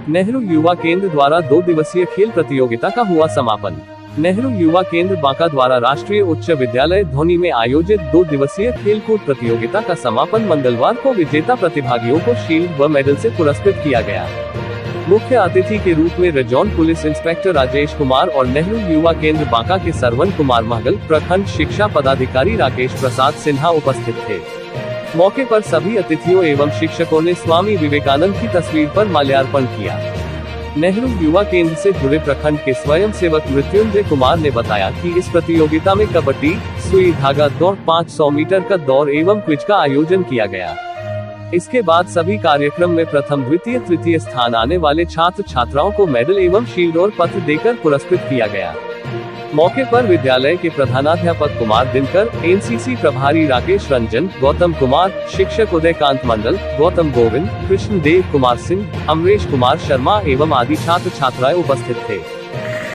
नेहरू युवा केंद्र द्वारा 2 दिवसीय खेल प्रतियोगिता का हुआ समापन। नेहरू युवा केंद्र बांका द्वारा राष्ट्रीय उच्च विद्यालय धौनी में आयोजित 2 दिवसीय खेलकूद प्रतियोगिता का समापन मंगलवार को विजेता प्रतिभागियों को शील्ड व मेडल से पुरस्कृत किया गया। मुख्य अतिथि के रूप में ranger police inspector Rajesh Kumar और नेहरू युवा केंद्र बांका के सरवन कुमार महगल, प्रखंड शिक्षा पदाधिकारी राकेश प्रसाद सिन्हा उपस्थित थे। मौके पर सभी अतिथियों एवं शिक्षकों ने स्वामी विवेकानंद की तस्वीर पर माल्यार्पण किया। नेहरू युवा केंद्र से जुड़े प्रखंड के स्वयंसेवक मृत्युंजय कुमार ने बताया कि इस प्रतियोगिता में कबड्डी, सुई धागा दौड़, 500 मीटर का दौड़ एवं क्विज का आयोजन किया गया। इसके बाद सभी कार्यक्रम में प्रथम, द्वितीय, तृतीय स्थान आने वाले छात्र छात्राओं को मेडल एवं शील्ड और पत्र देकर पुरस्कृत किया गया। मौके पर विद्यालय के प्रधानाध्यापक कुमार दिनकर, एनसीसी प्रभारी राकेश रंजन, गौतम कुमार, शिक्षक उदयकांत मंडल, गौतम गोविंद, कृष्ण देव कुमार सिंह, अमरेश कुमार शर्मा एवं आदि छात्र छात्राएं उपस्थित थे।